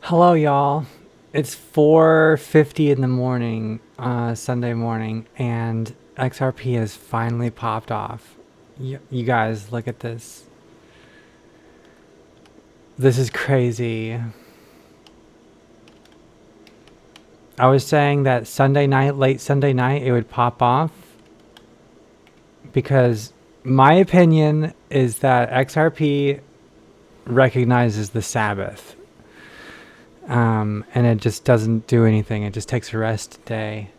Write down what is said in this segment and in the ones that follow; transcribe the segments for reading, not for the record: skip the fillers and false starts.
Hello, y'all. It's 4:50 in the morning, Sunday morning, and XRP has finally popped off. You guys, look at this. This is crazy. I was saying that Sunday night, late Sunday night, it would pop off because my opinion is that XRP recognizes the Sabbath. And it just doesn't do anything. It just takes a rest day.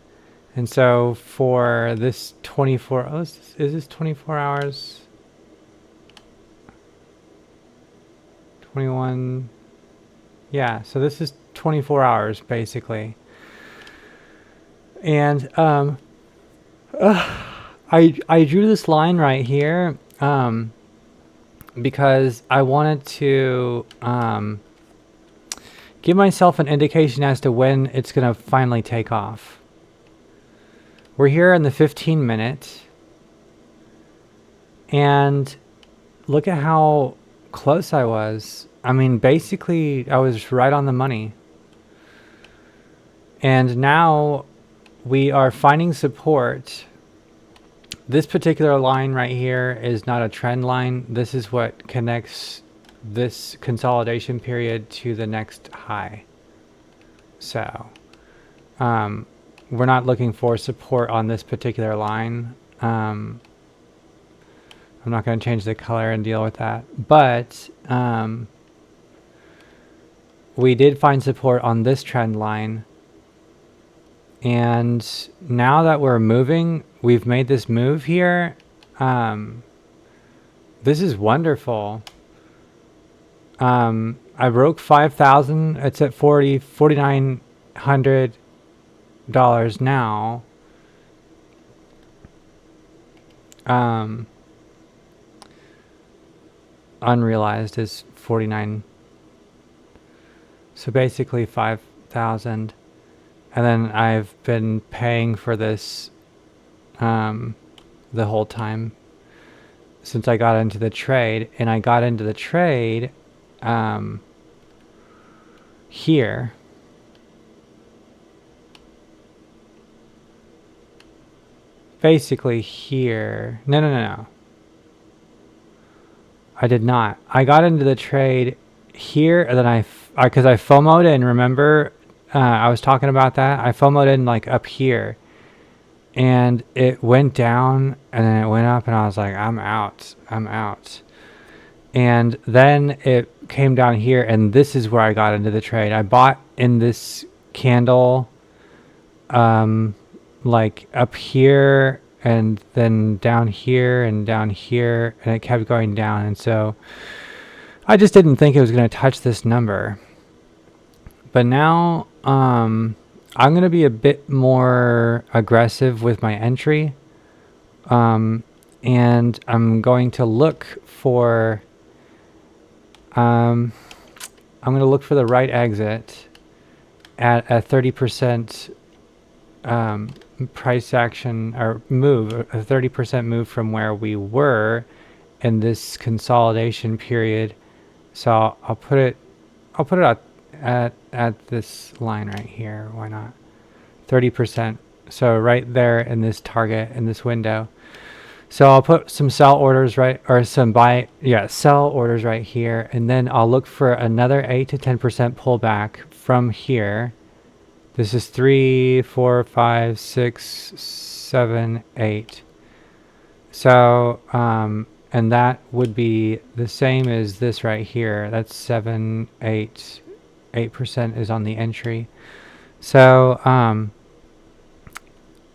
And so for this 24, is this 24 hours? 21, yeah, so this is 24 hours basically. And I drew this line right here because I wanted to give myself an indication as to when it's going to finally take off. We're here in the 15 minute, and look at how close I was. I mean, basically, I was right on the money. And now we are finding support. This particular line right here is not a trend line. This is what connects this consolidation period to the next high. So, we're not looking for support on this particular line. I'm not going to change the color and deal with that. But we did find support on this trend line. And now that we're moving, we've made this move here. This is wonderful. I broke 5,000. It's at $4,900 now. Unrealized is 49. So basically 5,000. And then I've been paying for this the whole time since I got into the trade. And I got into the trade here. Basically here. No. I did not. I got into the trade here, and then because I FOMO'd in, remember, I was talking about that. I FOMO'd in like up here, and it went down, and then it went up, and I was like, I'm out. And then it came down here, and this is where I got into the trade. I bought in this candle, like up here, and then down here, and it kept going down. And so I just didn't think it was going to touch this number. But now I'm going to be a bit more aggressive with my entry. And I'm going to look for I'm going to look for the right exit at a 30% price action or move, a 30% move from where we were in this consolidation period. So I'll put it at this line right here. Why not? 30%. So right there in this target, in this window. So I'll put some sell orders right, or some sell orders right here. And then I'll look for another 8 to 10% pullback from here. This is 3, 4, 5, 6, 7, 8. So, and that would be the same as this right here. That's 7, 8. 8% is on the entry. So,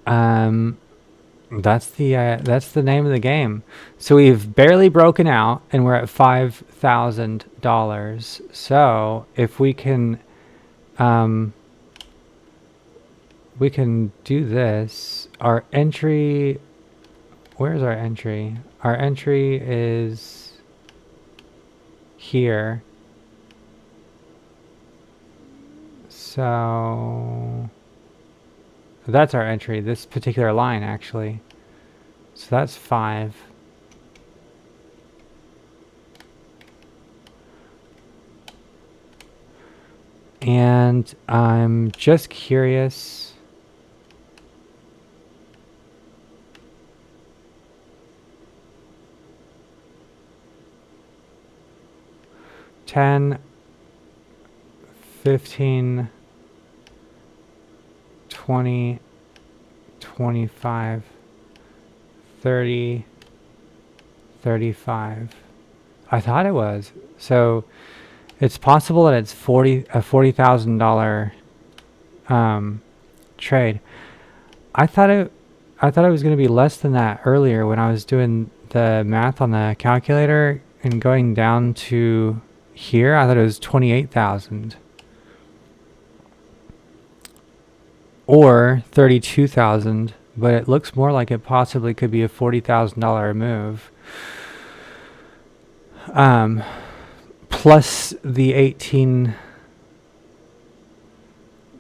that's the name of the game. So we've barely broken out, and we're at $5,000. So if we can do this. Our entry, where's our entry? Our entry is here. So that's our entry, this particular line actually. So that's 5. And I'm just curious. $10, $15, $20, $25, $30, $35. I thought it was. So it's possible that it's a $40,000 trade. I thought it was going to be less than that earlier when I was doing the math on the calculator and going down to here. I thought it was 28,000 or 32,000, but it looks more like it possibly could be a $40,000 move. Plus the 18.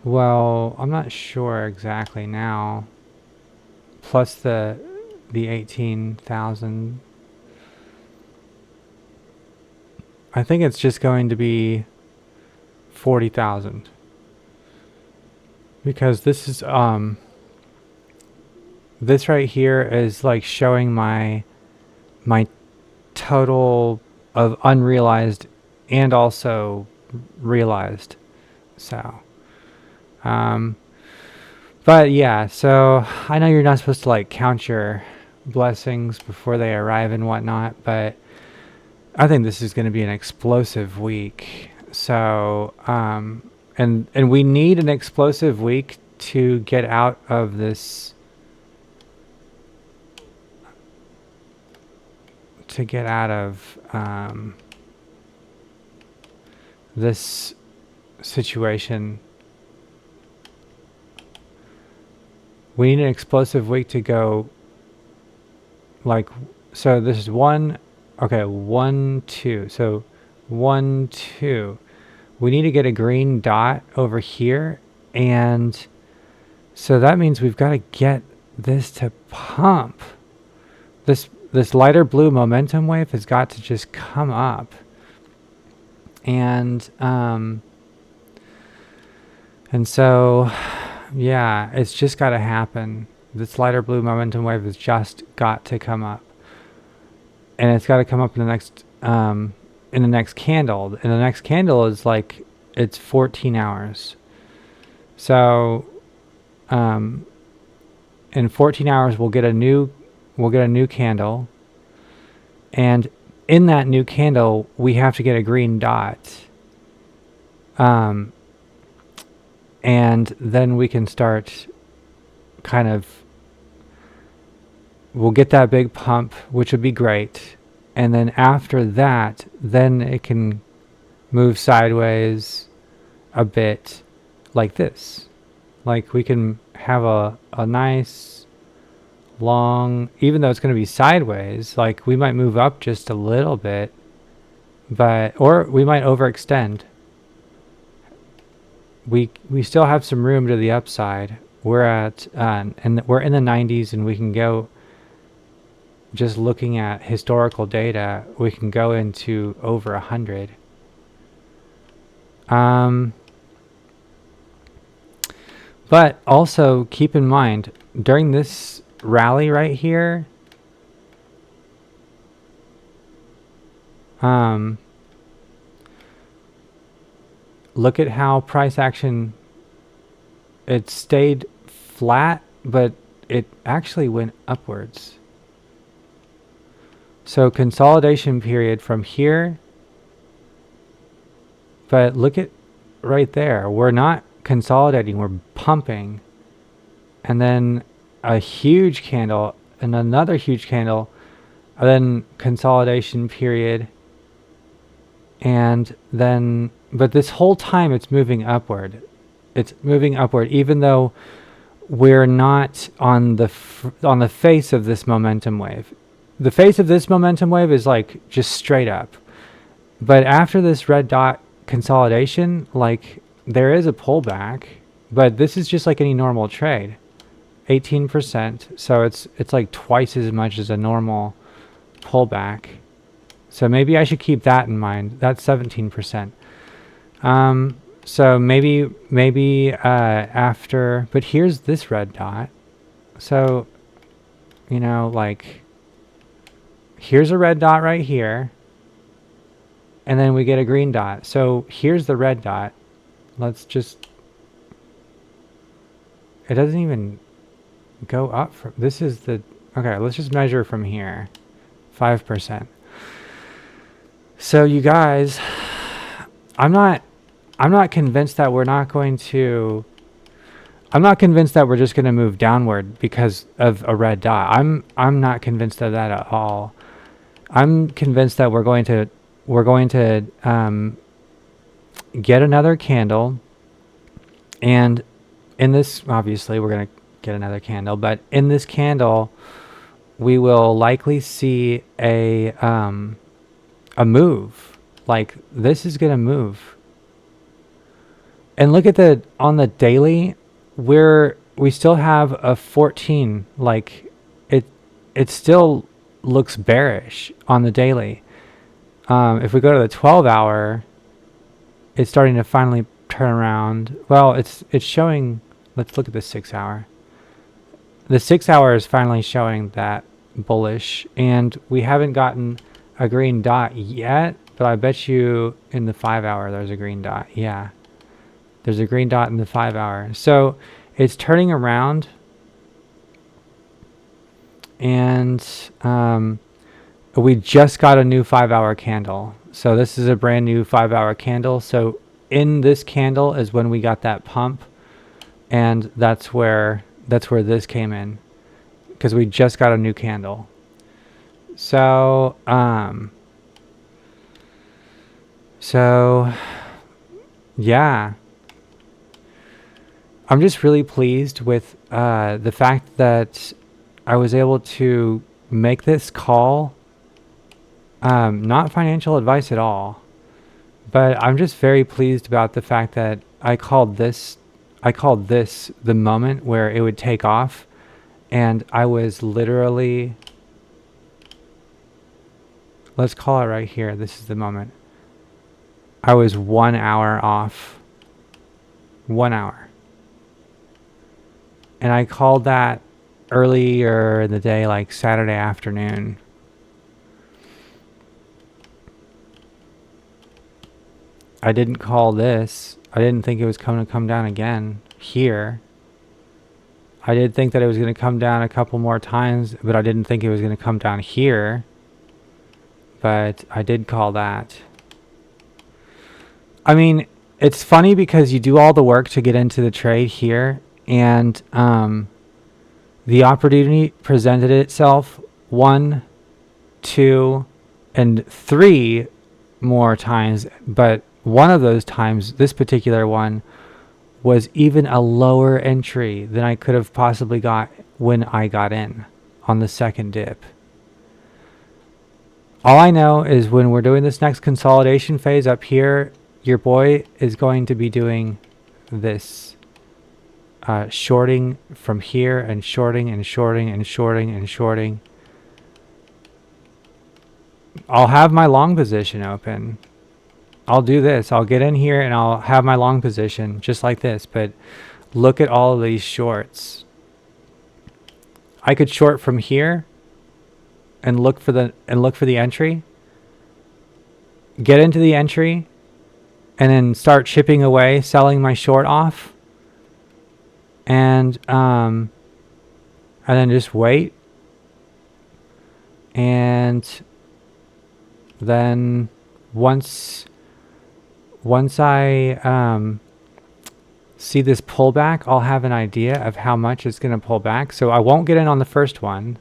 Well, I'm not sure exactly now. Plus the 18,000. I think it's just going to be 40,000. Because this is this right here is like showing my total of unrealized and also realized. So but yeah, so I know you're not supposed to like count your blessings before they arrive and whatnot, but I think this is going to be an explosive week. So and we need an explosive week to get out of this, this situation. We need an explosive week to go like, so this is 1, okay, 1, 2. So 1, 2. We need to get a green dot over here, and so that means we've got to get this to pump. This lighter blue momentum wave has got to just come up. And so yeah, it's just got to happen. This lighter blue momentum wave has just got to come up, and it's got to come up in the next candle. And the next candle is like, it's 14 hours. So in 14 hours we'll get a new candle, and in that new candle we have to get a green dot, and then we can start we'll get that big pump, which would be great. And then after that, then it can move sideways a bit like this. Like we can have a nice long, even though it's going to be sideways, like we might move up just a little bit, or we might overextend. We still have some room to the upside. We're at, and we're in the 90s, and we can go, just looking at historical data, we can go into over 100. But also keep in mind, during this rally right here, look at how price action, it stayed flat, but it actually went upwards. So consolidation period from here, but look at right there. We're not consolidating, we're pumping. And then a huge candle and another huge candle, and then consolidation period. And then, but this whole time it's moving upward. It's moving upward, even though we're not on the face of this momentum wave. The face of this momentum wave is like just straight up. But after this red dot consolidation, like there is a pullback, but this is just like any normal trade. 18%, so it's like twice as much as a normal pullback. So maybe I should keep that in mind. That's 17%. So maybe after, but here's this red dot. So, you know, like here's a red dot right here, and then we get a green dot. So here's the red dot. Let's just, it doesn't even go up from, this is the, okay, let's just measure from here, 5%. So you guys, I'm not convinced that we're not going to, I'm not convinced that we're just going to move downward because of a red dot. I'm not convinced of that at all. I'm convinced that we're going to get another candle, and in this, obviously we're going to get another candle, but in this candle we will likely see a move. Like this is going to move. And look at the, on the daily, we still have a 14. Like it still looks bearish on the daily. If we go to the 12 hour, it's starting to finally turn around. Well, it's showing, let's look at the 6 hour. The 6 hour is finally showing that bullish, and we haven't gotten a green dot yet, but I bet you in the 5 hour there's a green dot. Yeah. There's a green dot in the 5 hour. So it's turning around, and we just got a new 5 hour candle. So this is a brand new 5 hour candle. So in this candle is when we got that pump, and that's where this came in, because we just got a new candle. So yeah, I'm just really pleased with the fact that I was able to make this call. Not financial advice at all, but I'm just very pleased about the fact that I called this the moment where it would take off, and I was literally, let's call it right here, this is the moment. I was 1 hour off. 1 hour. And I called that earlier in the day, like Saturday afternoon. I didn't call this. I didn't think it was going to come down again here. I did think that it was going to come down a couple more times, but I didn't think it was going to come down here. But I did call that. I mean, it's funny because you do all the work to get into the trade here, and the opportunity presented itself 1, 2, and 3 more times, but one of those times, this particular one, was even a lower entry than I could have possibly got when I got in on the second dip. All I know is when we're doing this next consolidation phase up here, your boy is going to be doing this shorting from here, and shorting and shorting and shorting and shorting. I'll have my long position open. I'll do this. I'll get in here and I'll have my long position just like this, but look at all of these shorts. I could short from here and look for the entry. Get into the entry and then start chipping away, selling my short off. And then just wait. And then once I see this pullback, I'll have an idea of how much it's going to pull back. So I won't get in on the first one.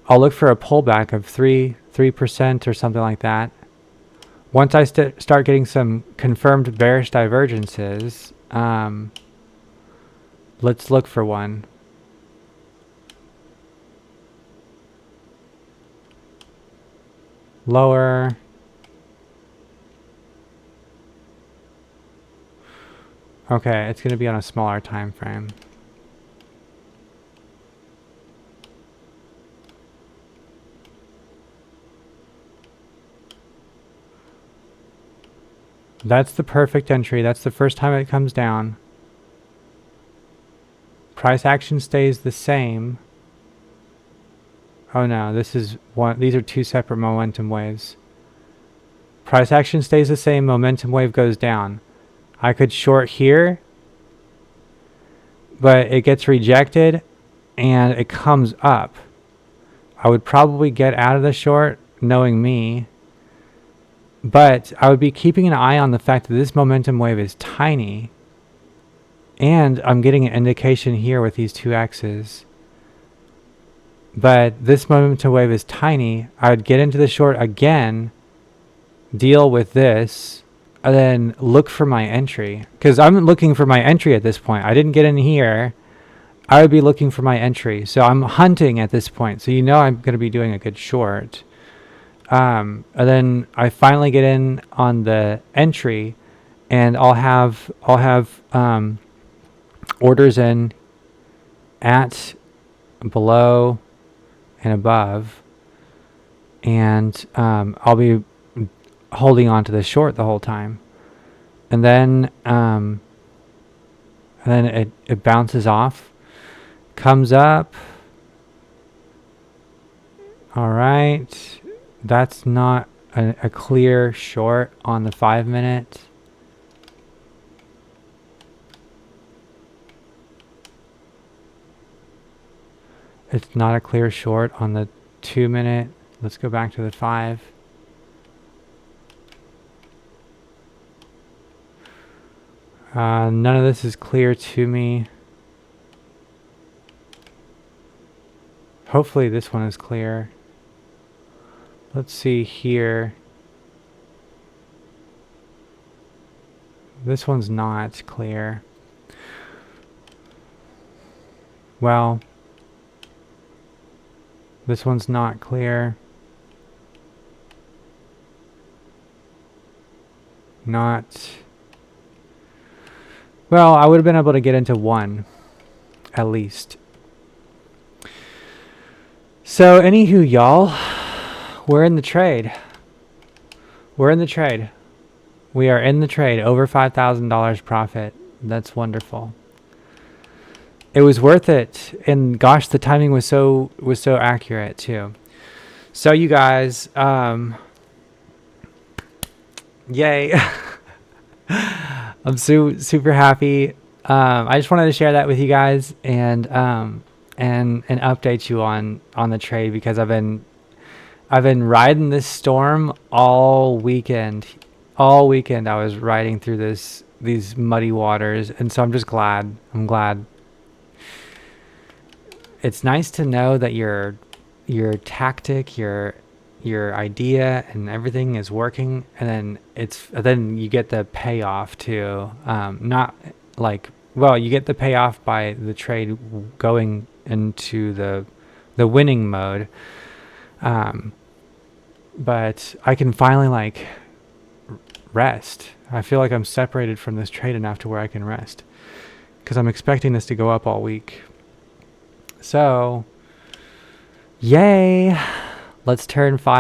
I'll look for a pullback of 3% or something like that. Once I start getting some confirmed bearish divergences, let's look for one. Lower. Okay, it's going to be on a smaller time frame. That's the perfect entry. That's the first time it comes down. Price action stays the same. Oh no, this is one. These are two separate momentum waves. Price action stays the same. Momentum wave goes down. I could short here, but it gets rejected and it comes up. I would probably get out of the short, knowing me, but I would be keeping an eye on the fact that this momentum wave is tiny, and I'm getting an indication here with these two X's. But this momentum wave is tiny. I would get into the short again, deal with this, and then look for my entry. Because I'm looking for my entry at this point. I didn't get in here. I would be looking for my entry. So I'm hunting at this point. So you know I'm going to be doing a good short. And then I finally get in on the entry, and I'll have orders in at, below, and above, and I'll be holding on to the short the whole time, and then it bounces off, comes up. All right, that's not a clear short on the 5 minute. It's not a clear short on the 2 minute. Let's go back to the 5. None of this is clear to me. Hopefully this one is clear. Let's see here. This one's not clear. Well, this one's not clear. Not. Well, I would have been able to get into one, at least. So, anywho, y'all, we're in the trade. We're in the trade. We are in the trade. Over $5,000 profit. That's wonderful. It was worth it, and gosh, the timing was so accurate too. So you guys, yay! I'm super happy. I just wanted to share that with you guys, and update you on the trade, because I've been riding this storm all weekend. All weekend I was riding through these muddy waters, and so I'm just glad. I'm glad. It's nice to know that your tactic, your idea, and everything is working, and then you get the payoff too. Not like, well, you get the payoff by the trade going into the winning mode. But I can finally like rest. I feel like I'm separated from this trade enough to where I can rest, because I'm expecting this to go up all week. So, yay! Let's turn this into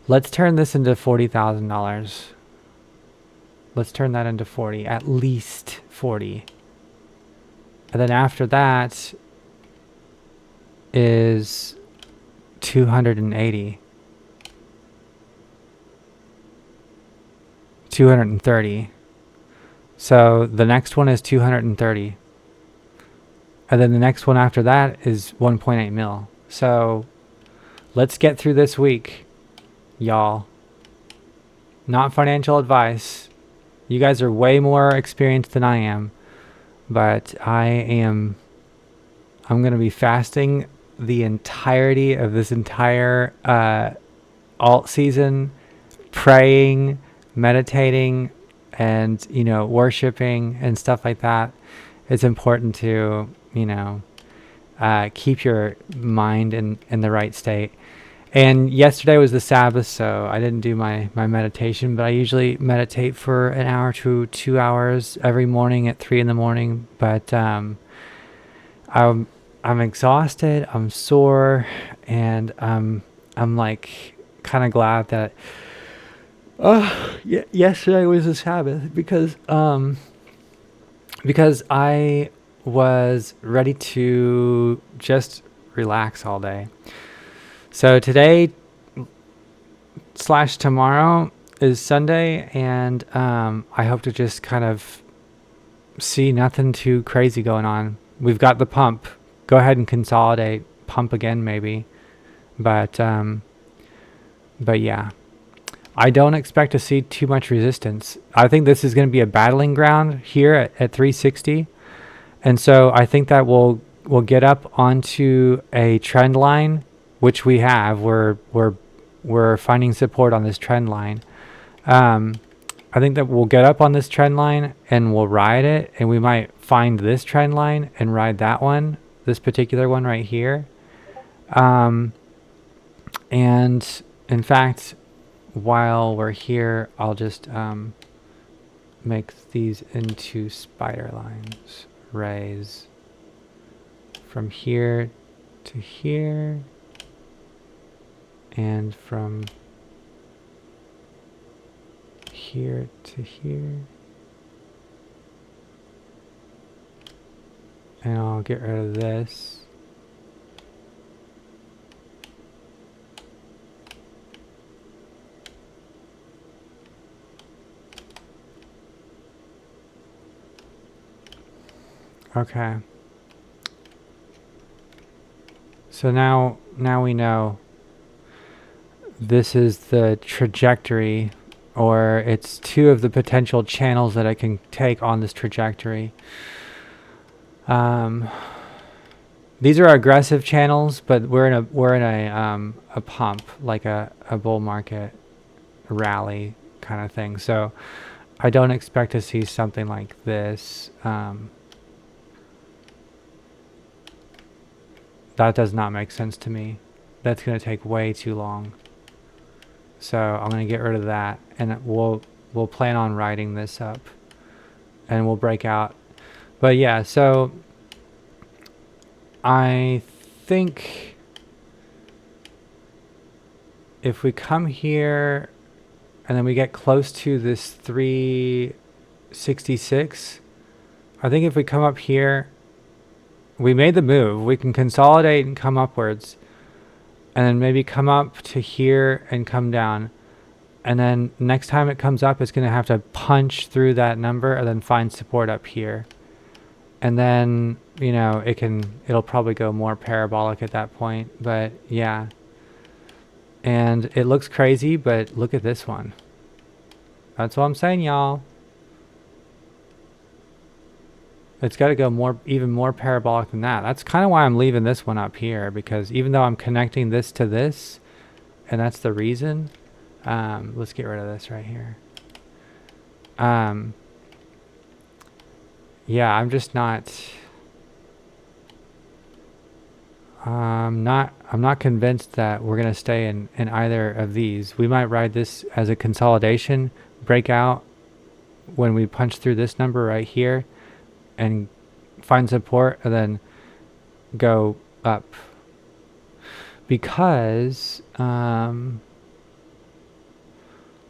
$40,000. Let's turn that into 40, at least 40. And then after that is 280. 230. So the next one is 230. And then the next one after that is 1.8 mil. So let's get through this week, y'all. Not financial advice. You guys are way more experienced than I am. But I'm going to be fasting the entirety of this entire alt season, praying, meditating, and, worshiping and stuff like that. It's important to, keep your mind in the right state. And yesterday was the Sabbath, so I didn't do my meditation, but I usually meditate for an hour to 2 hours every morning at 3 a.m. But I'm exhausted, I'm sore, and I'm like kind of glad that Yesterday was a Sabbath because I was ready to just relax all day. So today / tomorrow is Sunday, and I hope to just kind of see nothing too crazy going on. We've got the pump. Go ahead and consolidate, pump again maybe, but yeah. I don't expect to see too much resistance. I think this is going to be a battling ground here at 360. And so I think that we'll get up onto a trend line, which we have. We're finding support on this trend line. I think that we'll get up on this trend line and we'll ride it, and we might find this trend line and ride that one, this particular one right here. And in fact, while we're here, I'll just make these into spider lines, rays from here to here, and from here to here. And I'll get rid of this. Okay. So now we know this is the trajectory, or it's two of the potential channels that I can take on this trajectory. These are aggressive channels, but we're in a pump, like a bull market rally kind of thing. So I don't expect to see something like this. That does not make sense to me. That's going to take way too long. So I'm going to get rid of that, and we'll plan on riding this up, and we'll break out. But yeah, so I think if we come here and then we get close to this 366, I think if we come up here, we made the move. We can consolidate and come upwards, and then maybe come up to here and come down. And then next time it comes up, it's going to have to punch through that number and then find support up here. And then, you know, it'll probably go more parabolic at that point. But yeah. And it looks crazy, but look at this one. That's what I'm saying, y'all. It's got to go even more parabolic than that. That's kind of why I'm leaving this one up here, because even though I'm connecting this to this, and that's the reason, let's get rid of this right here. Yeah, I'm just not, I'm not convinced that we're going to stay in either of these. We might ride this as a consolidation breakout when we punch through this number right here and find support, and then go up, because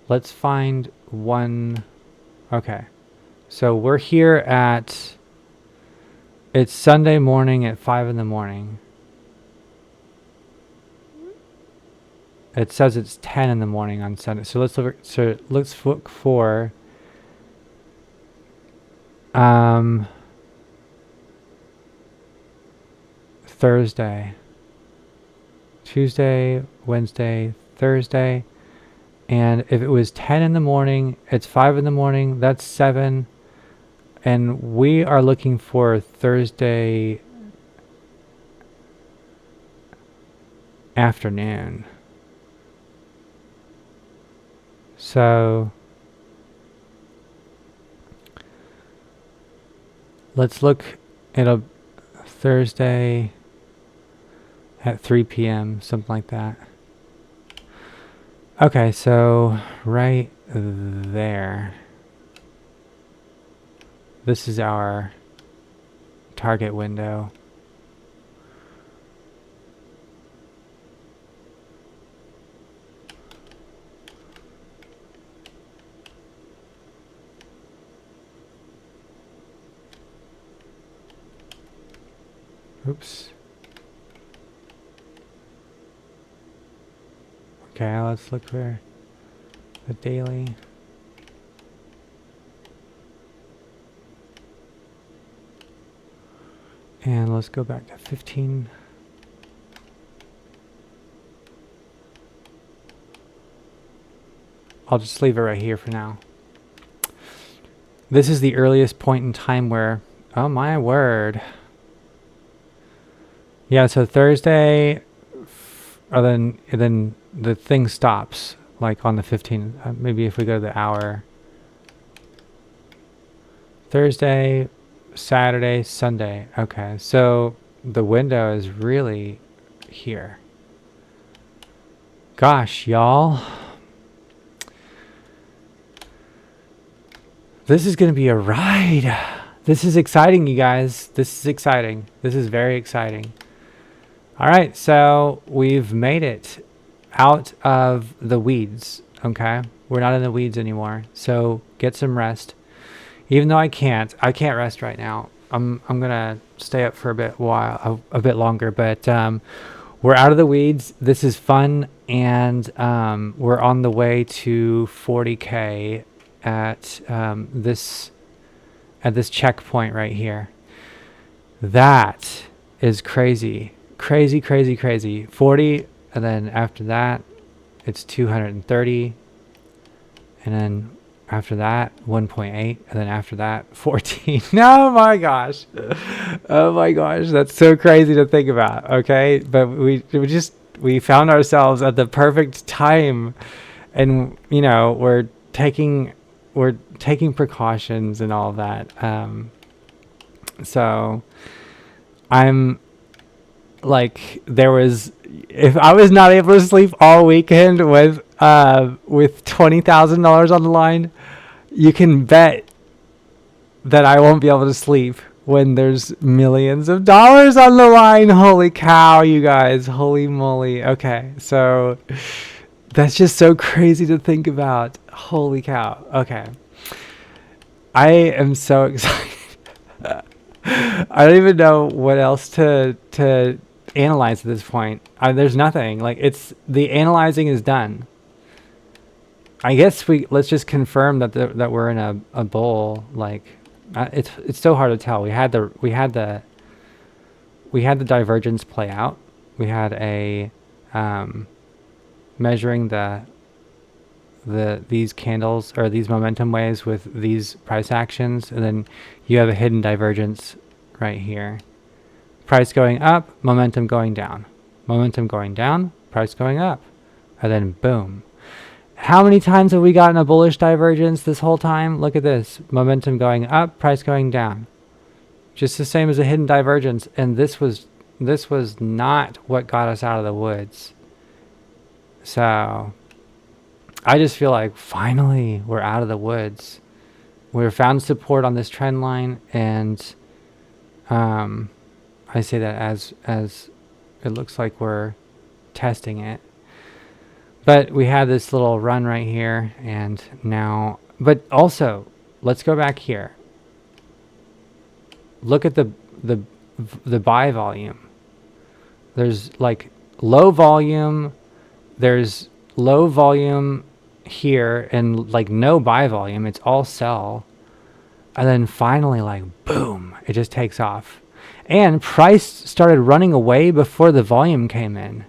let's find one. Okay, so we're here at, it's Sunday morning at 5 in the morning. It says it's 10 in the morning on Sunday. So let's look for Thursday, Tuesday, Wednesday, Thursday. And if it was 10 in the morning, it's 5 in the morning, that's 7. And we are looking for Thursday afternoon. So let's look at a Thursday at 3 p.m., something like that. Okay, so right there. This is our target window. Oops. Okay, let's look for the daily. And let's go back to 15. I'll just leave it right here for now. This is the earliest point in time where, oh my word. Yeah, so Thursday, then the thing stops, like on the 15th. Maybe if we go to the hour. Thursday, Saturday, Sunday. Okay, so the window is really here. Gosh, y'all. This is going to be a ride. This is exciting, you guys. This is exciting. This is very exciting. All right, so we've made it out of the weeds, okay? We're not in the weeds anymore, so get some rest. Even though I can't rest right now. I'm going to stay up for a bit longer, but we're out of the weeds. This is fun, and we're on the way to 40K at this checkpoint right here. That is crazy. Crazy, crazy, crazy. 40, and then after that it's 230, and then after that 1.8, and then after that 14. Oh my gosh. Oh my gosh, that's so crazy to think about. Okay, but we found ourselves at the perfect time, and you know, we're taking precautions and all of that. So I'm like, if I was not able to sleep all weekend with $20,000 on the line, you can bet that I won't be able to sleep when there's millions of dollars on the line. Holy cow, you guys. Holy moly. Okay, so that's just so crazy to think about. Holy cow. Okay. I am so excited. I don't even know what else to analyze at this point. There's nothing. Like, the analyzing is done. I guess let's just confirm that we're in a bull. Like, it's so hard to tell. We had the divergence play out. We had a measuring these candles or these momentum waves with these price actions, and then you have a hidden divergence right here. Price going up, momentum going down. Momentum going down, price going up. And then boom. How many times have we gotten a bullish divergence this whole time? Look at this. Momentum going up, price going down. Just the same as a hidden divergence. And this was not what got us out of the woods. So I just feel like finally we're out of the woods. We've found support on this trend line, and I say that as it looks like we're testing it. But we had this little run right here, and now, but also, let's go back here. Look at the buy volume. There's like low volume, there's low volume here, and like no buy volume. It's all sell. And then finally, like, boom, it just takes off. And price started running away before the volume came in.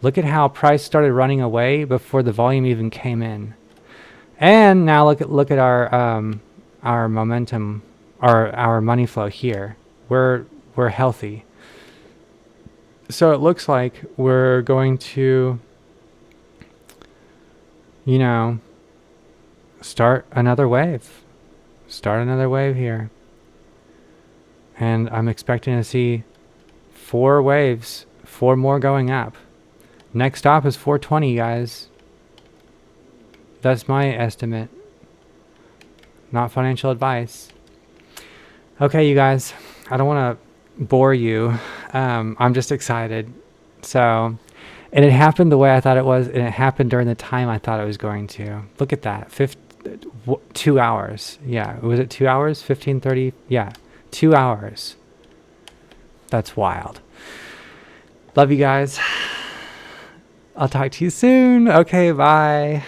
Look at how price started running away before the volume even came in. And now look at our momentum, our money flow here. We're healthy. So it looks like we're going to, you know, start another wave. Start another wave here. And I'm expecting to see 4 waves, 4 more going up. Next stop is 420, guys. That's my estimate. Not financial advice. Okay, you guys, I don't want to bore you. I'm just excited. So, and it happened the way I thought it was, and it happened during the time I thought it was going to. Look at that. 2 hours. Yeah, was it 2 hours? 15:30? Yeah, 2 hours. That's wild. Love you guys. I'll talk to you soon. Okay, bye.